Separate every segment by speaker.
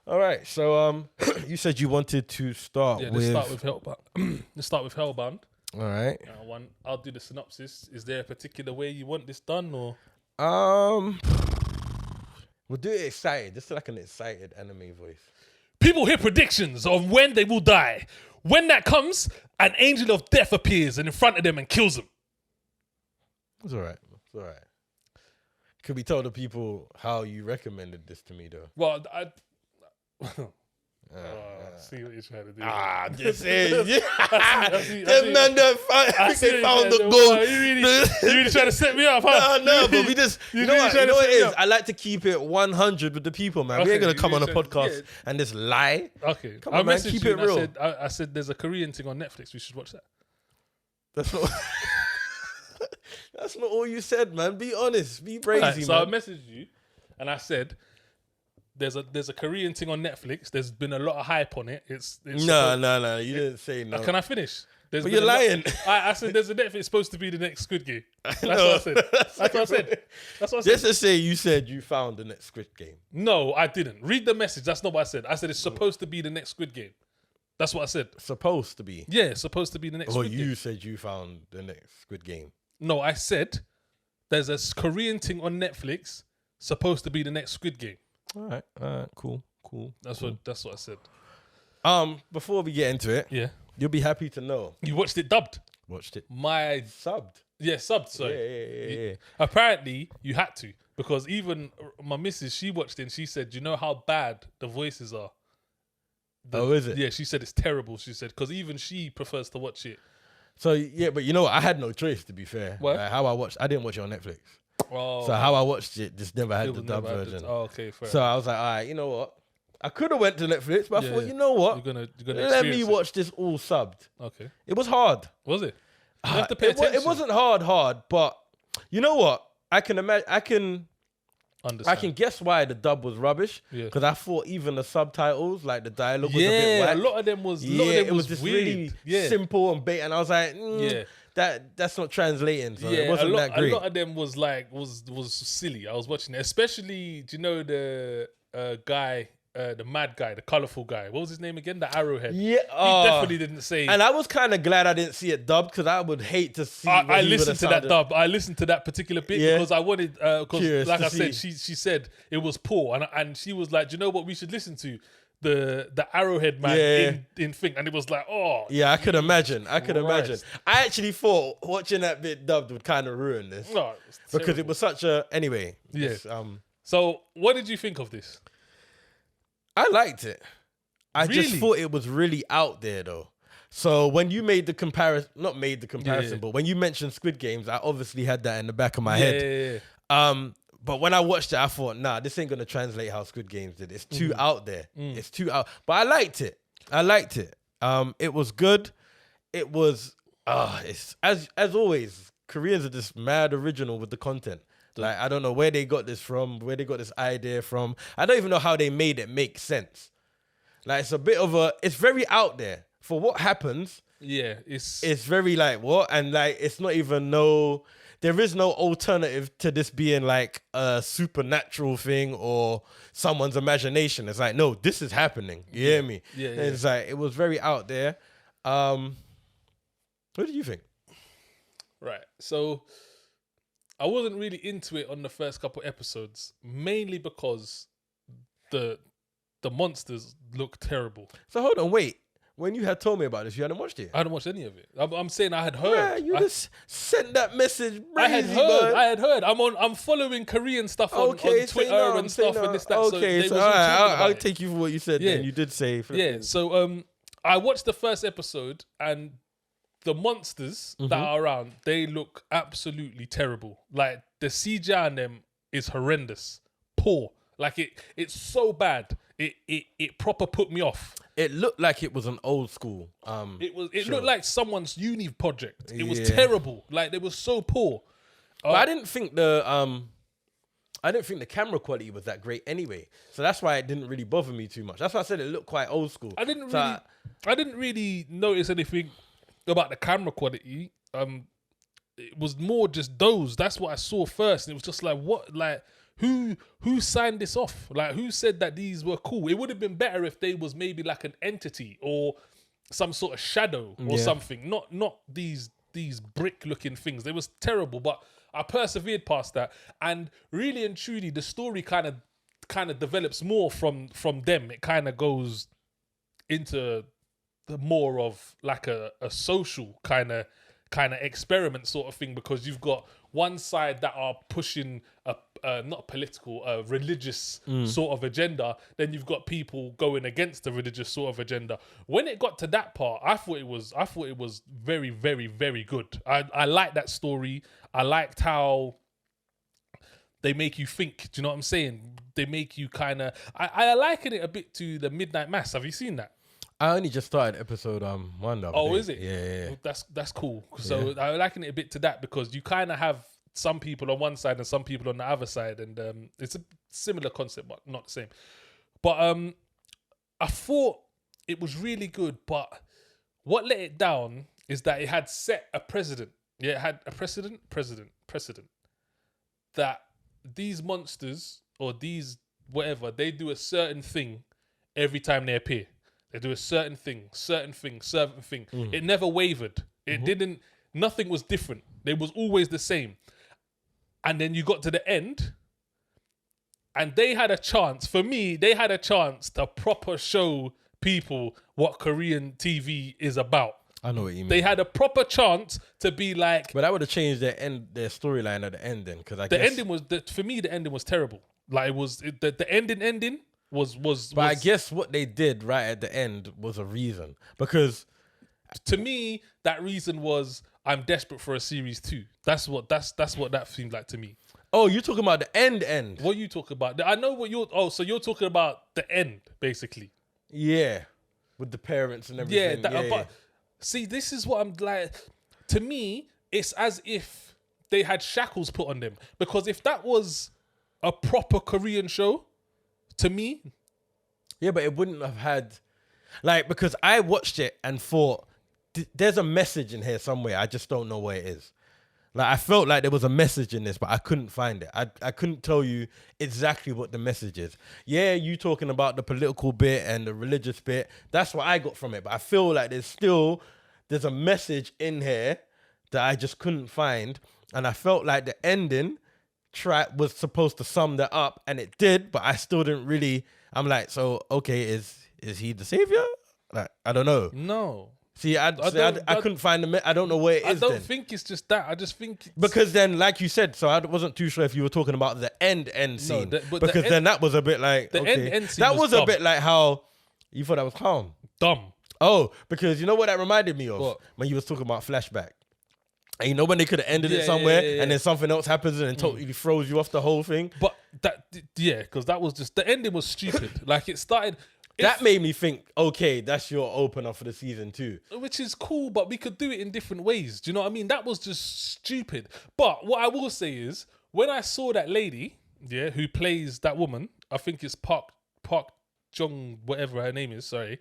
Speaker 1: All right. So you said you wanted to start
Speaker 2: Yeah,
Speaker 1: with.
Speaker 2: let's start with Hellbound. Let's start with Hellbound.
Speaker 1: All right.
Speaker 2: I'll do the synopsis. Is there a particular way you want this done, or
Speaker 1: We'll do it excited. Just like an excited anime voice.
Speaker 2: people hear predictions of when they will die? When that comes, an angel of death appears in front of them and kills them.
Speaker 1: It's all right. It's all right. Could we tell the people how you recommended this to me, though?
Speaker 2: Well, see what you're trying to do.
Speaker 1: Just saying.
Speaker 2: I see.
Speaker 1: Them man that they found the gold.
Speaker 2: You really trying to set me up, huh?
Speaker 1: No, but we just, you know what it is?
Speaker 2: up.
Speaker 1: I like to keep it 100 with the people, man. We ain't going to come on a podcast and just lie.
Speaker 2: Okay.
Speaker 1: Come on, man, keep it real.
Speaker 2: I said there's a Korean thing on Netflix. We should watch that.
Speaker 1: That's not... That's not all you said, man. Be honest. Be brazy,
Speaker 2: Right, so
Speaker 1: man.
Speaker 2: I messaged you and I said, there's a Korean thing on Netflix. There's been a lot of hype on it. It's
Speaker 1: No. You didn't say no.
Speaker 2: Can I finish?
Speaker 1: But you're lying.
Speaker 2: I said there's a Netflix. It's supposed to be the next Squid Game. That's what I said. That's what I said.
Speaker 1: Just to say you said you found the next Squid Game.
Speaker 2: No, I didn't. Read the message. That's not what I said. I said it's supposed to be the next Squid Game. That's what I said.
Speaker 1: Supposed to be.
Speaker 2: Yeah, it's supposed to be the next
Speaker 1: Or
Speaker 2: Squid Game.
Speaker 1: you said you found the next Squid Game.
Speaker 2: No, I said there's a Korean thing on Netflix supposed to be the next Squid Game.
Speaker 1: All right, cool.
Speaker 2: That's what I said.
Speaker 1: Before we get into it,
Speaker 2: Yeah.
Speaker 1: you'll be happy to know.
Speaker 2: You watched it dubbed?
Speaker 1: Watched it.
Speaker 2: My
Speaker 1: Subbed.
Speaker 2: Yeah, subbed, sorry.
Speaker 1: Yeah.
Speaker 2: Apparently you had to, because even my missus, she watched it and she said, you know how bad the voices are?
Speaker 1: Oh, is it?
Speaker 2: Yeah, she said it's terrible, she said, because even she prefers to watch it.
Speaker 1: So, yeah, but you know what? I had no choice, to be fair.
Speaker 2: What?
Speaker 1: I didn't watch it on Netflix.
Speaker 2: Oh,
Speaker 1: So how I watched it, just never had
Speaker 2: it
Speaker 1: the
Speaker 2: was
Speaker 1: dub
Speaker 2: never
Speaker 1: version.
Speaker 2: Oh, okay, fair.
Speaker 1: So I was like, all right, you know what? I could have went to Netflix, but I thought,
Speaker 2: Yeah.
Speaker 1: you know what?
Speaker 2: You're gonna
Speaker 1: Let me
Speaker 2: experience it.
Speaker 1: watch this all subbed.
Speaker 2: Okay.
Speaker 1: It was hard.
Speaker 2: Was it? You have to pay attention.
Speaker 1: It wasn't hard, but you know what? I can imagine. I can guess why the dub was rubbish.
Speaker 2: Yeah.
Speaker 1: Because I thought even the subtitles, like the dialogue, was a bit
Speaker 2: Yeah,
Speaker 1: whack.
Speaker 2: a lot of them was.
Speaker 1: It was just
Speaker 2: weird.
Speaker 1: really simple and bait, and I was like,
Speaker 2: Yeah.
Speaker 1: that's not translating. So
Speaker 2: Yeah,
Speaker 1: it wasn't that great.
Speaker 2: A lot of them was silly. I was watching it, especially. Do you know the guy, the mad guy, the colorful guy? What was his name again? The Arrowhead.
Speaker 1: Yeah,
Speaker 2: he definitely didn't say.
Speaker 1: And I was kind of glad I didn't see it dubbed because I would hate to see.
Speaker 2: I listened to that dub. I listened to that particular bit because I wanted. Because like I said, she said it was poor, and she was like, do you know what we should listen to? The Arrowhead man in Think, and it was like, oh
Speaker 1: yeah, I could imagine. I
Speaker 2: Christ.
Speaker 1: I actually thought watching that bit dubbed would kind of ruin this
Speaker 2: no,
Speaker 1: because it was such a anyway.
Speaker 2: Yeah.
Speaker 1: it's,
Speaker 2: So what did you think of this?
Speaker 1: I liked it. I just
Speaker 2: Really?
Speaker 1: thought it was really out there though. So when you made the comparison, not made the comparison,
Speaker 2: Yeah.
Speaker 1: but when you mentioned Squid Games, I obviously had that in the back of my head.
Speaker 2: Yeah.
Speaker 1: But when I watched it, I thought, nah, this ain't gonna translate how Squid Games did. It's too out there. It's too out. But I liked it. It was good. It was. It's as always. Koreans are just mad original with the content. Like I don't know where they got this from, where they got this idea from. I don't even know how they made it make sense. Like it's a bit of a. It's very out there for what happens.
Speaker 2: Yeah,
Speaker 1: It's very like what, and like it's not even no. There is no alternative to this being like a supernatural thing or someone's imagination. It's like, no, this is happening. You hear me?
Speaker 2: Yeah.
Speaker 1: It's like, it was very out there. What do you think?
Speaker 2: Right. So I wasn't really into it on the first couple episodes, mainly because the monsters look terrible.
Speaker 1: So hold on, wait. When you had told me about this, you hadn't watched it?
Speaker 2: I hadn't watched any of it. I'm saying I had heard.
Speaker 1: Yeah, just sent that message.
Speaker 2: I had
Speaker 1: brazy,
Speaker 2: heard.
Speaker 1: man.
Speaker 2: I had heard. I'm following Korean stuff on Twitter and stuff and this that.
Speaker 1: Okay,
Speaker 2: so
Speaker 1: so
Speaker 2: they
Speaker 1: all
Speaker 2: was all
Speaker 1: right,
Speaker 2: talking about
Speaker 1: I'll
Speaker 2: it.
Speaker 1: take you for what you said.
Speaker 2: Yeah.
Speaker 1: Then you did say.
Speaker 2: Yeah. So I watched the first episode and the monsters that are around, they look absolutely terrible. Like the CGI on them is horrendous, poor. Like it's so bad. It proper put me off.
Speaker 1: It looked like it was an old school.
Speaker 2: It looked like someone's uni project. It was terrible. Like they were so poor.
Speaker 1: But I didn't think the camera quality was that great anyway. So that's why it didn't really bother me too much. That's why I said it looked quite old school.
Speaker 2: I didn't really notice anything about the camera quality. It was more just those. That's what I saw first. And it was just like, what? Like, who signed this off? Like, who said that these were cool? It would have been better if they was maybe like an entity or some sort of shadow or something. Not these brick looking things. They was terrible, but I persevered past that. And really and truly, the story kind of develops more from them. It kind of goes into the more of like a social kind of experiment sort of thing, because you've got one side that are pushing a not political, a religious sort of agenda. Then you've got people going against the religious sort of agenda. When it got to that part, I thought it was very, very, very good. I liked that story. I liked how they make you think. Do you know what I'm saying? They make you kind of. I liken it a bit to the Midnight Mass. Have you seen that?
Speaker 1: I only just started episode 1.
Speaker 2: Oh, is it?
Speaker 1: Yeah.
Speaker 2: That's cool. So I liken it a bit to that, because you kind of have some people on one side and some people on the other side, and it's a similar concept, but not the same. But I thought it was really good, but what let it down is that it had set a precedent. Yeah, it had a precedent that these monsters or these whatever, they do a certain thing every time they appear. They do a certain thing. It never wavered. It didn't, nothing was different. It was always the same. And then you got to the end, and they had a chance, for me, they had a chance to proper show people what Korean TV is about.
Speaker 1: I know what you mean.
Speaker 2: They had a proper chance to be like...
Speaker 1: But that would have changed their storyline at the ending, because I guess...
Speaker 2: ending was, for me, the ending was terrible. Like, the ending... But
Speaker 1: I guess what they did right at the end was a reason, because
Speaker 2: to me that reason was, I'm desperate for a series 2. That's what that seemed like to me.
Speaker 1: Oh, you're talking about the end.
Speaker 2: What you talking about? I know what you're. Oh, so you're talking about the end, basically.
Speaker 1: Yeah, with the parents and everything.
Speaker 2: But see, this is what I'm like. To me, it's as if they had shackles put on them, because if that was a proper Korean show, to me,
Speaker 1: yeah, but it wouldn't have had, like, because I watched it and thought there's a message in here somewhere. I just don't know where it is. Like, I felt like there was a message in this, but I couldn't find it. I couldn't tell you exactly what the message is. Yeah, you talking about the political bit and the religious bit. That's what I got from it. But I feel like there's a message in here that I just couldn't find. And I felt like the ending was supposed to sum that up, and it did, but I still didn't really. I'm like, so okay, is he the savior? Like, I don't know.
Speaker 2: No.
Speaker 1: See, I couldn't find the. I don't know where it is.
Speaker 2: I don't think it's just that. I just think
Speaker 1: because then, like you said, so I wasn't too sure if you were talking about the end scene, because then that was a bit like
Speaker 2: the
Speaker 1: okay.
Speaker 2: end scene
Speaker 1: that was
Speaker 2: dumb.
Speaker 1: A bit like how you thought that was calm.
Speaker 2: Dumb.
Speaker 1: Oh, because you know what that reminded me of?
Speaker 2: What?
Speaker 1: When you was talking about flashback. And you know when they could have ended it somewhere, and then something else happens and then totally throws you off the whole thing.
Speaker 2: But because that was just, the ending was stupid. Like, it started.
Speaker 1: That made me think, okay, that's your opener for the season 2.
Speaker 2: Which is cool, but we could do it in different ways. Do you know what I mean? That was just stupid. But what I will say is, when I saw that lady, who plays that woman, I think it's Park Jung, whatever her name is, sorry.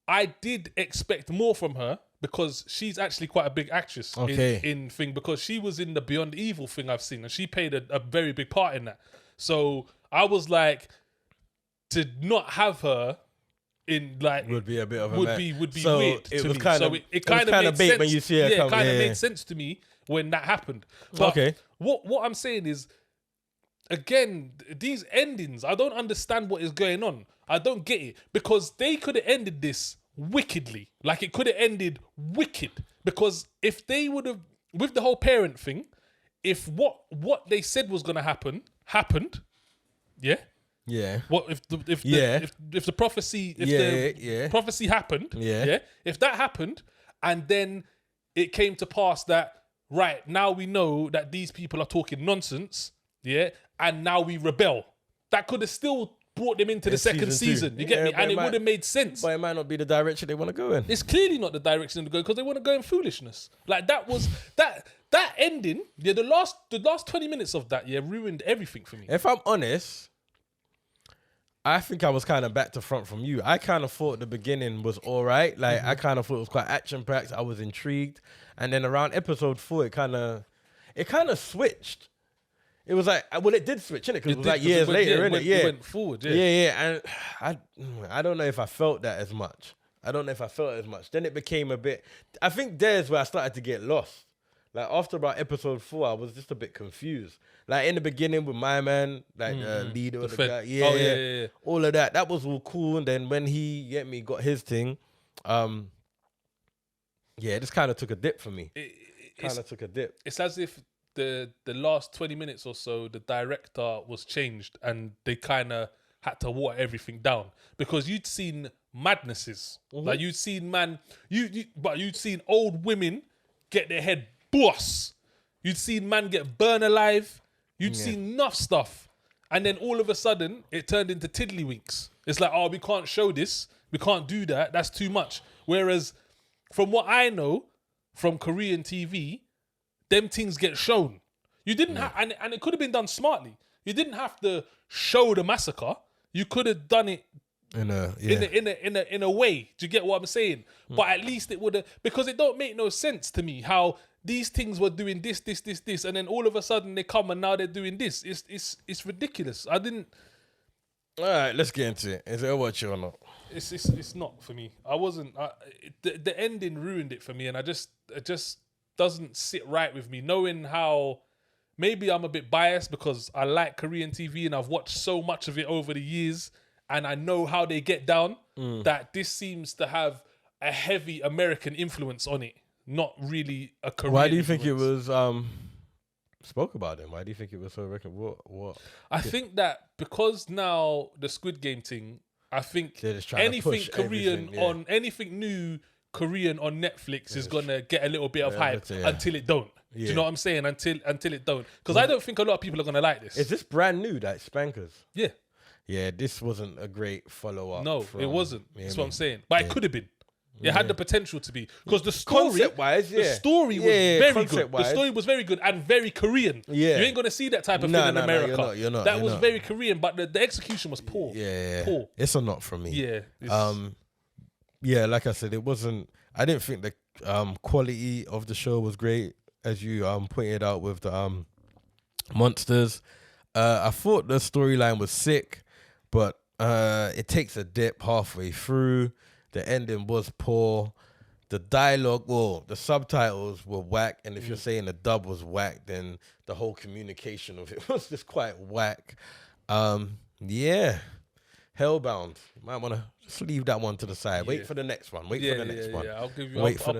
Speaker 2: I did expect more from her, because she's actually quite a big actress in thing, because she was in the Beyond Evil thing I've seen, and she played a very big part in that. So I was like, to not have her in, like,
Speaker 1: would be a bit of a
Speaker 2: would be
Speaker 1: so
Speaker 2: weird
Speaker 1: it
Speaker 2: to
Speaker 1: was
Speaker 2: me.
Speaker 1: kind
Speaker 2: So
Speaker 1: of
Speaker 2: it kind of made
Speaker 1: bait
Speaker 2: sense
Speaker 1: when you see her
Speaker 2: it
Speaker 1: come.
Speaker 2: kind of made sense to me when that happened. But what I'm saying is, again, these endings, I don't understand what is going on. I don't get it, because they could have ended this wickedly. Like, it could have ended wicked, because if they would have, with the whole parent thing, if what they said was going to happen happened, what if the prophecy prophecy happened, if that happened, and then it came to pass that, right, now we know that these people are talking nonsense, and now we rebel, that could have still brought them into the second season. You get me? And it would have made sense.
Speaker 1: But it might not be the direction they want to go in.
Speaker 2: It's clearly not the direction to go, because they want to go in foolishness. Like, that was that ending. Yeah, the last 20 minutes of that ruined everything for me.
Speaker 1: If I'm honest, I think I was kind of back to front from you. I kind of thought the beginning was all right. Like, I kind of thought it was quite action-packed. I was intrigued. And then around episode 4, it kind of switched. It was like, well, it did switch, innit? Because it was like
Speaker 2: 'cause
Speaker 1: years later,
Speaker 2: it
Speaker 1: innit? Yeah.
Speaker 2: It went forward, yeah.
Speaker 1: Yeah. And I don't know if I felt that as much. Then it became a bit, I think there's where I started to get lost. Like after about episode 4, I was just a bit confused. Like in the beginning with my man, like leader of the guy. Yeah. All of that. That was all cool. And then when he got his thing, it just kind of took a dip for me.
Speaker 2: It's as if the last 20 minutes or so, the director was changed and they kind of had to water everything down because you'd seen madnesses. Like you'd seen but you'd seen old women get their head boss. You'd seen man get burned alive. You'd seen enough stuff. And then all of a sudden, it turned into tiddlywinks. It's like, oh, we can't show this. We can't do that. That's too much. Whereas, from what I know from Korean TV, them things get shown. You didn't have, and it could have been done smartly. You didn't have to show the massacre. You could have done it in a way. Do you get what I'm saying? But at least it would have, because it don't make no sense to me how these things were doing this, and then all of a sudden they come and now they're doing this. It's ridiculous. I didn't.
Speaker 1: All right, let's get into it. Is it a watch or not?
Speaker 2: It's not for me. I wasn't. The ending ruined it for me, and it just doesn't sit right with me. Knowing how maybe I'm a bit biased because I like Korean TV and I've watched so much of it over the years, and I know how they get down. That this seems to have a heavy American influence on it, not really a Korean.
Speaker 1: Why do you think it was spoke about him? Why do you think it was so record? What?
Speaker 2: I think that because now the Squid Game thing, I think anything Korean on anything new Korean on Netflix is gonna get a little bit of hype until it don't. Do you know what I'm saying? Until it don't. Because I don't think a lot of people are gonna like this.
Speaker 1: Is this brand new? Like Spankers?
Speaker 2: Yeah.
Speaker 1: Yeah, this wasn't a great follow up.
Speaker 2: No, it wasn't. That's what I'm saying. But it could have been. It had the potential to be, because the story,
Speaker 1: concept-wise,
Speaker 2: the story was very good. The story was very good and very Korean. Yeah, you ain't gonna see that type of thing in America.
Speaker 1: You're not.
Speaker 2: That was very Korean, but the execution was poor.
Speaker 1: Yeah,
Speaker 2: poor.
Speaker 1: It's a not from me.
Speaker 2: Yeah,
Speaker 1: yeah. Like I said, it wasn't. I didn't think the quality of the show was great, as you pointed out with the monsters. I thought the storyline was sick, but it takes a dip halfway through. The ending was poor. The dialogue, the subtitles were whack. And if you're saying the dub was whack, then the whole communication of it was just quite whack. Yeah. Hellbound. You might want to just leave that one to the side. Wait for the next one. Wait for the next one.
Speaker 2: Yeah, I'll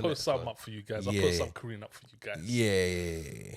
Speaker 2: post something up for you guys. I'll post some Korean up for you guys.
Speaker 1: Yeah.